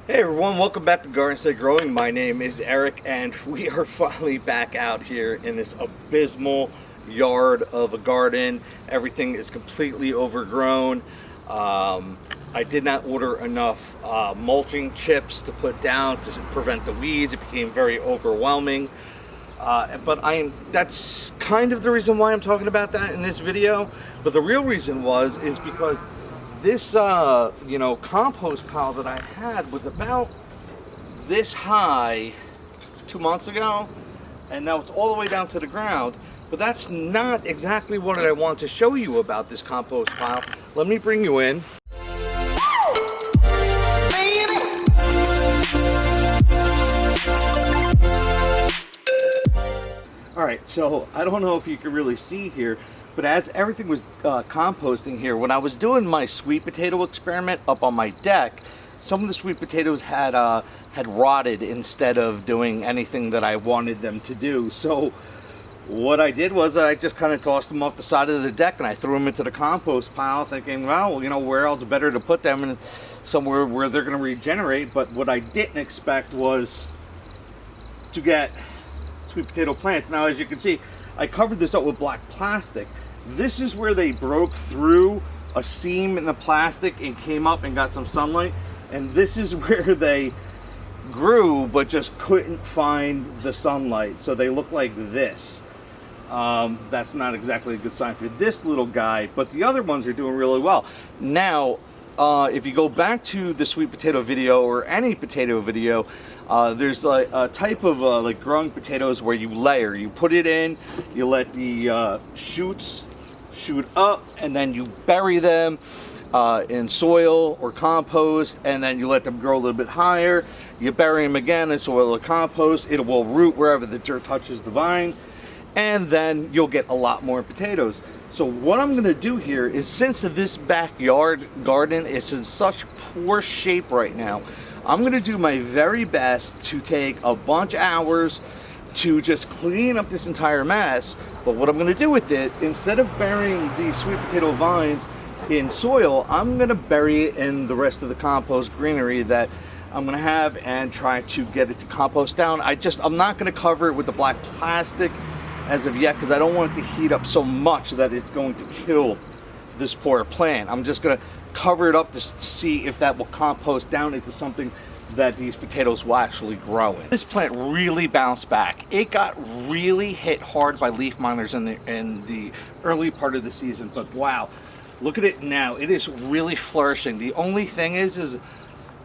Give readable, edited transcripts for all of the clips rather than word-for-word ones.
Hey everyone, welcome back to Gardenstategrowing. My name is Eric and we are finally back out here in this abysmal yard of a garden. Everything is completely overgrown. I did not order enough mulching chips to put down to prevent the weeds. It became very overwhelming. But that's kind of the reason why I'm talking about that in this video. But the real reason is because this compost pile that I had was about this high 2 months ago, and now it's all the way down to the ground. But that's not exactly what I want to show you about this compost pile. Let me bring you in. Alright, so I don't know if you can really see here, but as everything was composting here, when I was doing my sweet potato experiment up on my deck, some of the sweet potatoes had rotted instead of doing anything that I wanted them to do. So what I did was I just kind of tossed them off the side of the deck and I threw them into the compost pile, thinking, well, you know, where else better to put them, and somewhere where they're going to regenerate. But what I didn't expect was to get sweet potato plants. Now, as you can see, I covered this up with black plastic. This is where they broke through a seam in the plastic and came up and got some sunlight, and this is where they grew but just couldn't find the sunlight, so they look like this. That's not exactly a good sign for this little guy, but the other ones are doing really well. Now, if you go back to the sweet potato video or any potato video, there's like a type of like growing potatoes where you layer. You put it in, you let the shoots shoot up, and then you bury them in soil or compost, and then you let them grow a little bit higher. You bury them again in soil or compost. It will root wherever the dirt touches the vine, and then you'll get a lot more potatoes. So what I'm going to do here is, since this backyard garden is in such poor shape right now, I'm going to do my very best to take a bunch of hours to just clean up this entire mess. But what I'm going to do with it, instead of burying these sweet potato vines in soil, I'm going to bury it in the rest of the compost greenery that I'm going to have and try to get it to compost down. I'm not going to cover it with the black plastic as of yet, because I don't want it to heat up so much that it's going to kill this poor plant. I'm just going to cover it up to see if that will compost down into something that these potatoes will actually grow in. This plant really bounced back. It got really hit hard by leaf miners in the early part of the season, but wow, look at it now. It is really flourishing. The only thing is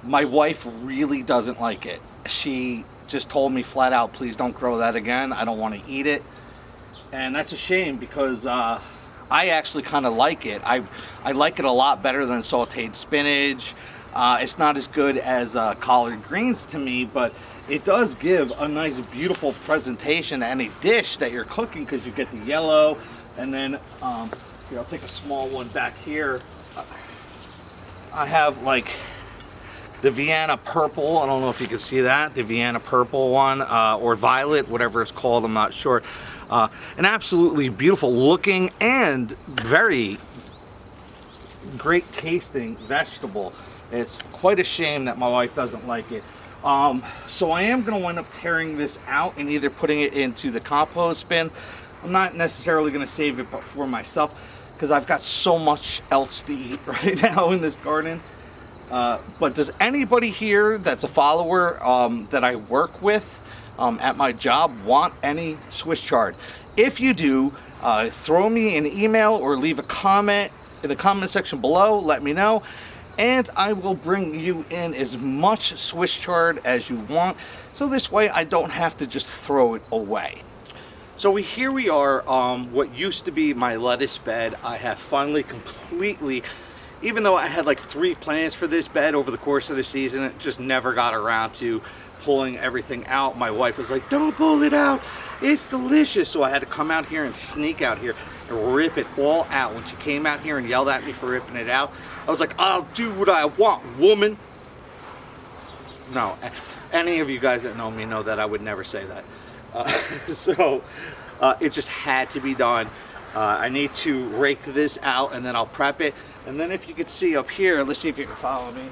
my wife really doesn't like it. She just told me flat out, please don't grow that again. I don't want to eat it. And that's a shame, because I actually kind of like it. I like it a lot better than sauteed spinach. It's not as good as collard greens to me, but it does give a nice, beautiful presentation to any dish that you're cooking, because you get the yellow, and then here, I'll take a small one back here. I have like the Vienna purple. I don't know if you can see that, the Vienna purple one, or violet, whatever it's called, I'm not sure. An absolutely beautiful looking and very great tasting vegetable. It's quite a shame that my wife doesn't like it. So I am going to wind up tearing this out and either putting it into the compost bin. I'm not necessarily going to save it for myself, because I've got so much else to eat right now in this garden. But does anybody here that's a follower that I work with at my job want any Swiss chard? If you do, throw me an email or leave a comment in the comment section below. Let me know, and I will bring you in as much Swiss chard as you want, so this way I don't have to just throw it away. So here we are, what used to be my lettuce bed. I have finally completely, even though I had like 3 plans for this bed over the course of the season, it just never got around to pulling everything out. My wife was like, don't pull it out, it's delicious. So I had to come out here and sneak out here and rip it all out. When she came out here and yelled at me for ripping it out, I was like, I'll do what I want, woman. No, any of you guys that know me know that I would never say that. So it just had to be done. I need to rake this out, and then I'll prep it. And then if you could see up here, let's see if you can follow me.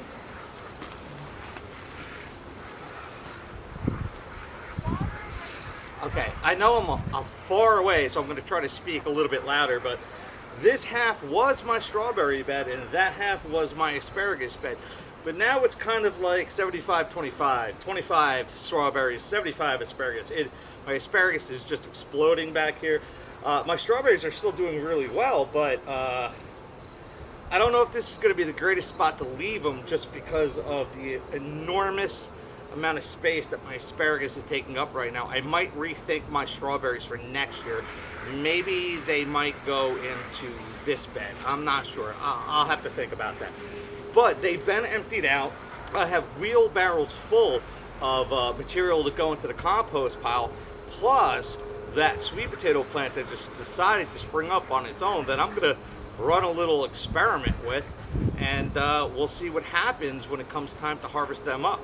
Okay, I know I'm far away, so I'm going to try to speak a little bit louder, but this half was my strawberry bed and that half was my asparagus bed. But now it's kind of like 75-25, 25 strawberries, 75 asparagus. My asparagus is just exploding back here. My strawberries are still doing really well, but I don't know if this is going to be the greatest spot to leave them just because of the enormous amount of space that my asparagus is taking up right now. I might rethink my strawberries for next year. Maybe they might go into this bed. I'm not sure. I'll have to think about that. But they've been emptied out. I have wheelbarrows full of material to go into the compost pile, plus that sweet potato plant that just decided to spring up on its own that I'm going to run a little experiment with, and we'll see what happens when it comes time to harvest them up.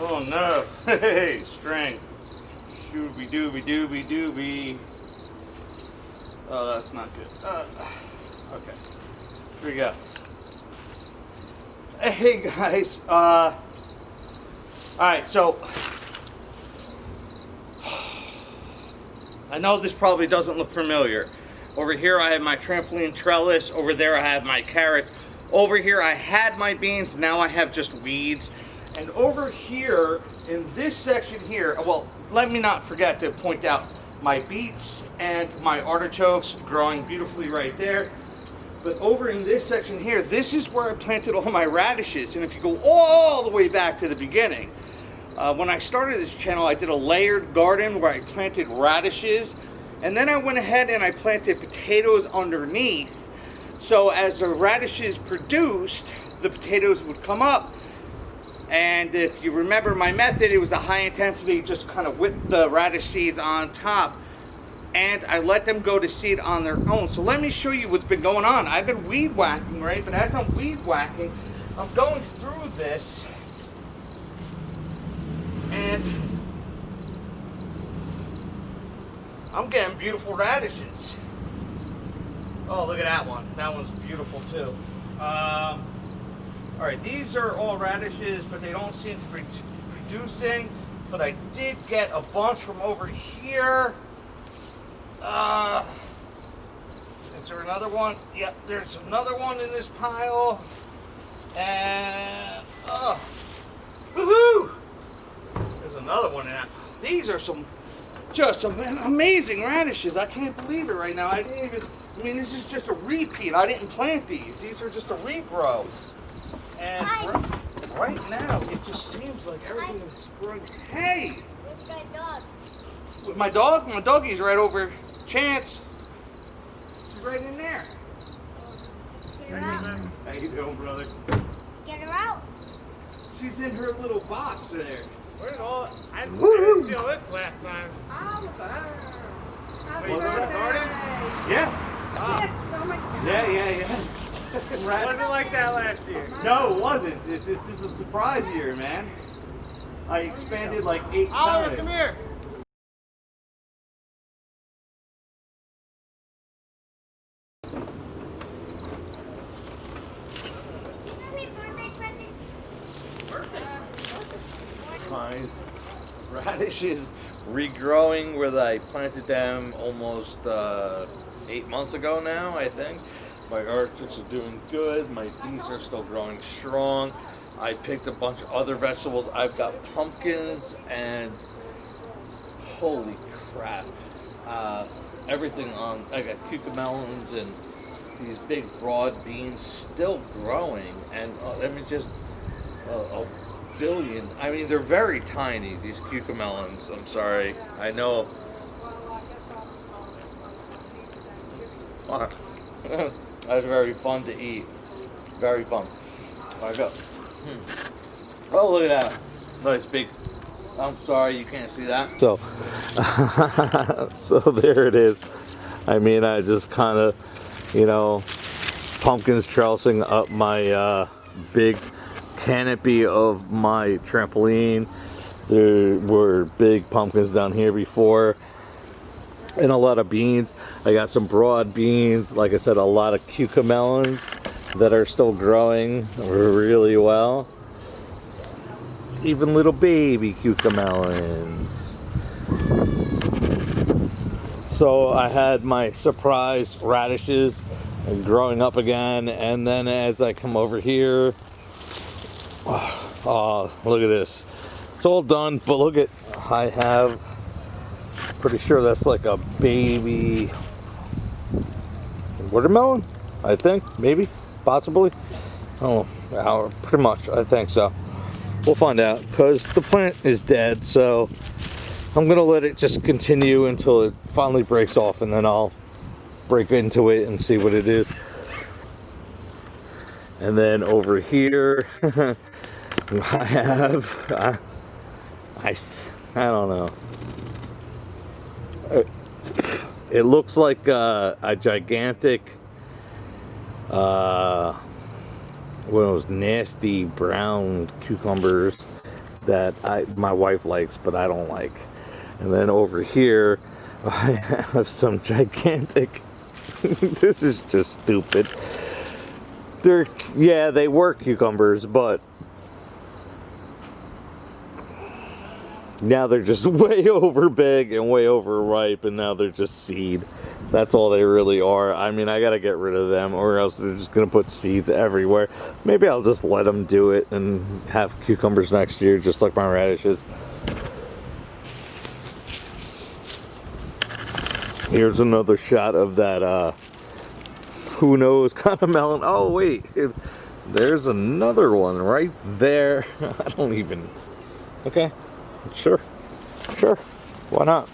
Oh no. Hey, string. Shooby dooby dooby dooby. Oh, that's not good. Okay. Here we go. Hey guys. Alright, so I know this probably doesn't look familiar. Over here I have my trampoline trellis. Over there I have my carrots. Over here I had my beans. Now I have just weeds. And over here in this section here, well, let me not forget to point out my beets and my artichokes growing beautifully right there. But over in this section here, this is where I planted all my radishes. And if you go all the way back to the beginning, when I started this channel, I did a layered garden where I planted radishes. And then I went ahead and I planted potatoes underneath. So as the radishes produced, the potatoes would come up. And if you remember my method, it was a high intensity, just kind of whip the radish seeds on top. And I let them go to seed on their own. So let me show you what's been going on. I've been weed whacking, right? But as I'm weed whacking, I'm going through this. And I'm getting beautiful radishes. Oh, look at that one. That one's beautiful too. All right, these are all radishes, but they don't seem to be producing. But I did get a bunch from over here. Is there another one? Yep, there's another one in this pile. And, woohoo! There's another one in that. These are just some amazing radishes. I can't believe it right now. I mean, this is just a repeat. I didn't plant these. These are just a regrow. And right now, it just seems like everything is growing. Hey! Where's my dog? With my dog? My doggie's right over. Chance. She's right in there. Get her out. How you doing, brother? Get her out. She's in her little box there. Where did I didn't see all this last time. Happy Wait, birthday. garden? Yeah. Yes, oh my God. Yeah. It wasn't like that last year. No, it wasn't. This is a surprise year, man. I expanded like 8 Oliver, times. come here. Happy birthday present. Nice. Radishes regrowing where I planted them almost 8 months ago now, I think. My artichokes are doing good. My beets are still growing strong. I picked a bunch of other vegetables. I've got pumpkins and holy crap. Everything on, I got cucamelons and these big broad beans still growing. And let me just, a billion. I mean, they're very tiny, these cucamelons. I'm sorry. I know. That's very fun to eat. Very fun. There I go. Oh, look at that. Nice big. I'm sorry you can't see that. So, so there it is. I mean, I just kind of, you know, pumpkins trellising up my big canopy of my trampoline. There were big pumpkins down here before. and a lot of beans. I got some broad beans, like I said, a lot of cucamelons that are still growing really well. Even little baby cucamelons. So I had my surprise radishes growing up again, and then as I come over here, oh, look at this. It's all done, but look at, I have, pretty sure that's like a baby watermelon, I think, maybe, possibly. Oh, pretty much, I think so. We'll find out, because the plant is dead, so I'm gonna let it just continue until it finally breaks off, and then I'll break into it and see what it is. And then over here, I have, I don't know. It looks like a gigantic, one of those nasty brown cucumbers that my wife likes, but I don't like. And then over here, I have some gigantic, this is just stupid. They were cucumbers, but now they're just way over big and way over ripe, and now they're just seed. That's all they really are. I mean, I gotta get rid of them, or else they're just gonna put seeds everywhere. Maybe I'll just let them do it and have cucumbers next year, just like my radishes. Here's another shot of that, who knows kind of melon. Oh wait, there's another one right there. I don't even, okay. Sure, why not?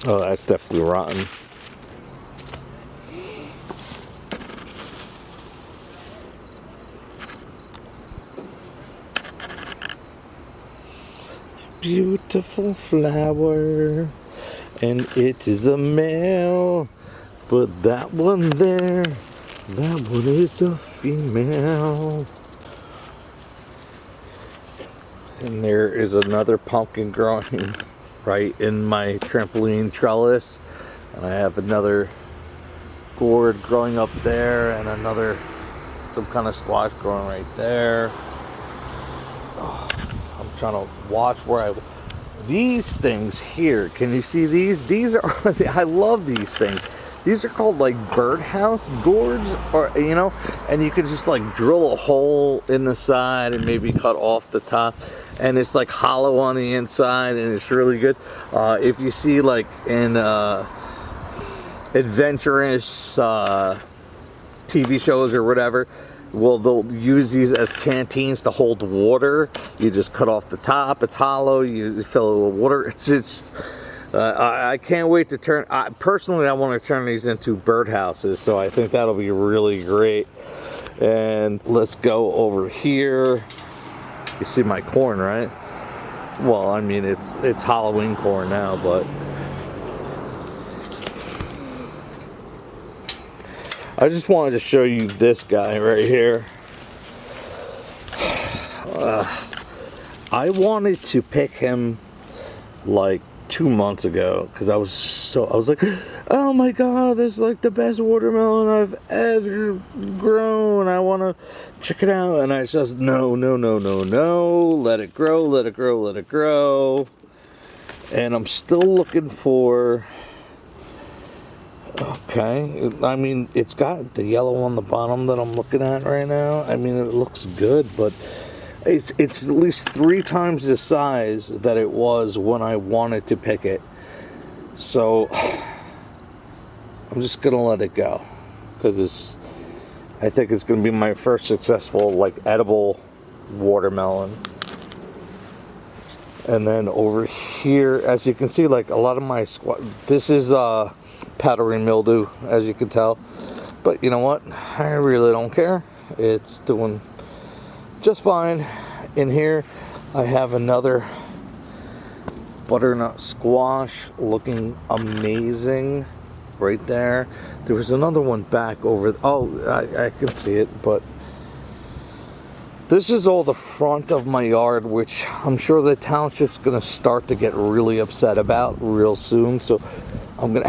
Oh, that's definitely rotten. Beautiful flower, and it is a male, but that one there, that one is a female. And there is another pumpkin growing right in my trampoline trellis. And I have another gourd growing up there, and another, some kind of squash growing right there. Oh, I'm trying to watch where these things here, can you see these? These are, I love these things. These are called like birdhouse gourds, or you know, and you can just like drill a hole in the side and maybe cut off the top, and it's like hollow on the inside, and it's really good. If you see like in adventurous TV shows or whatever, well, they'll use these as canteens to hold water. You just cut off the top, it's hollow, you fill it with water. It's I can't wait to turn, personally I want to turn these into birdhouses, so I think that'll be really great. And let's go over here. You see my corn, right? Well, I mean, it's Halloween corn now, but I just wanted to show you this guy right here. I wanted to pick him like 2 months ago, because I was like, oh my god, this is like the best watermelon I've ever grown, I want to check it out. And I just, no, let it grow. And I'm still looking for, okay, I mean, it's got the yellow on the bottom that I'm looking at right now. I mean, it looks good, but it's at least 3 times the size that it was when I wanted to pick it. So I'm just gonna let it go, because I think it's gonna be my first successful like edible watermelon. And then over here, as you can see, like a lot of my this is powdery mildew, as you can tell, but you know what, I really don't care. It's doing just fine. In here I have another butternut squash looking amazing right there. There was another one back over, oh, I can see it, but This is all the front of my yard, which I'm sure the township's gonna start to get really upset about real soon. So I'm gonna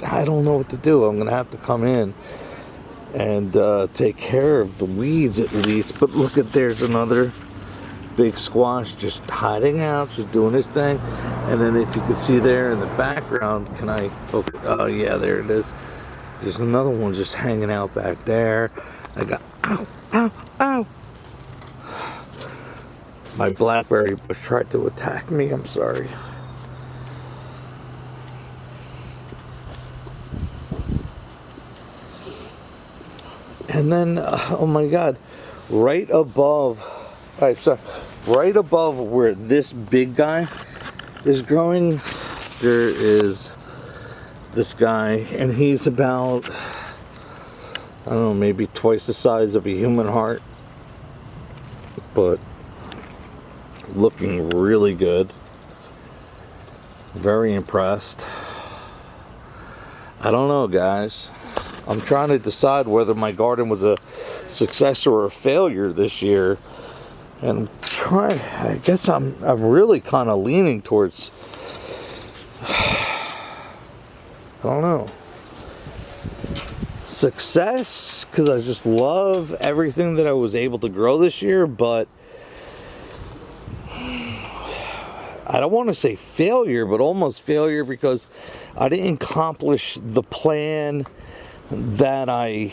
I don't know what to do. I'm gonna have to come in and take care of the weeds at least. But look at, there's another big squash just hiding out, just doing his thing. And then if you can see there in the background, can I focus? Oh yeah, there it is. There's another one just hanging out back there. I got, ow, ow, ow. My blackberry bush tried to attack me, I'm sorry. And then, oh my God, right above where this big guy is growing, there is this guy, and he's about, I don't know, maybe twice the size of a human heart, but looking really good. Very impressed. I don't know, guys. I'm trying to decide whether my garden was a success or a failure this year, and I guess I'm really kind of leaning towards, I don't know, success, because I just love everything that I was able to grow this year. But I don't want to say failure, but almost failure, because I didn't accomplish the plan that I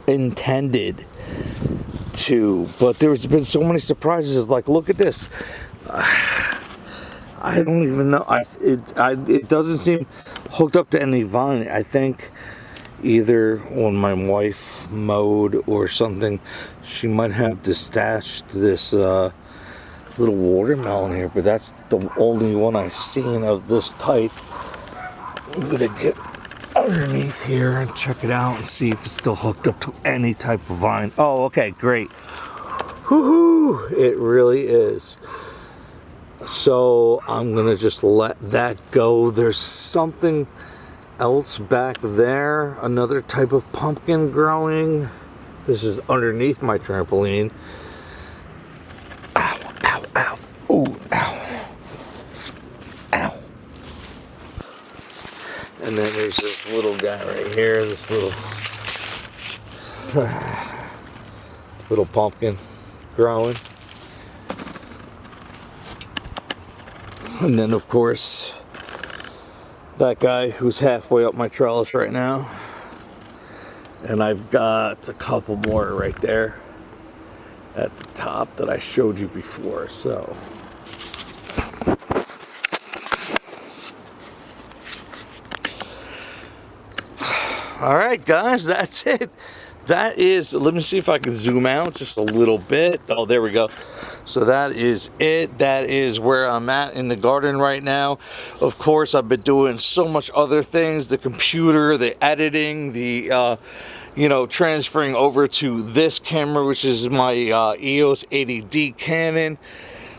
intended to. But there's been so many surprises. Like, look at this. I don't even know. It doesn't seem hooked up to any vine. I think either when my wife mowed or something, she might have detached this little watermelon here, but that's the only one I've seen of this type. I'm gonna get underneath here and check it out and see if it's still hooked up to any type of vine. Oh, okay, great. Woohoo! It really is. So I'm gonna just let that go. There's something else back there, another type of pumpkin growing. This is underneath my trampoline. Ow, ow, ow. Ooh, ow. Ow. And then there's this little guy right here, this little pumpkin growing. And then, of course, that guy who's halfway up my trellis right now. And I've got a couple more right there at the top that I showed you before. So all right, guys, that's it. That is, let me see if I can zoom out just a little bit. Oh, there we go. So that is it. That is where I'm at in the garden right now. Of course, I've been doing so much other things, the computer, the editing, the transferring over to this camera, which is my EOS 80D Canon.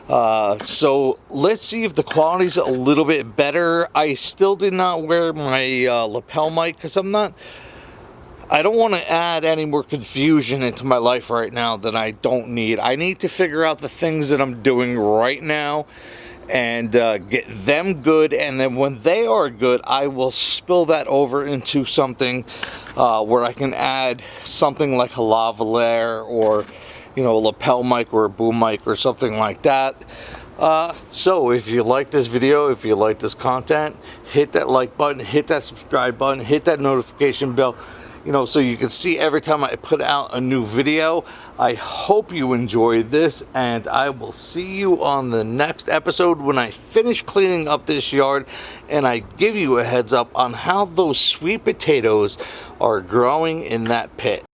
So let's see if the quality's a little bit better. I still did not wear my lapel mic because I don't want to add any more confusion into my life right now that I don't need. I need to figure out the things that I'm doing right now and get them good, and then when they are good, I will spill that over into something where I can add something like a lavalier or a lapel mic or a boom mic or something like that. So if you like this video, if you like this content, hit that like button, hit that subscribe button, hit that notification bell, so you can see every time I put out a new video. I hope you enjoyed this, and I will see you on the next episode when I finish cleaning up this yard and I give you a heads up on how those sweet potatoes are growing in that pit.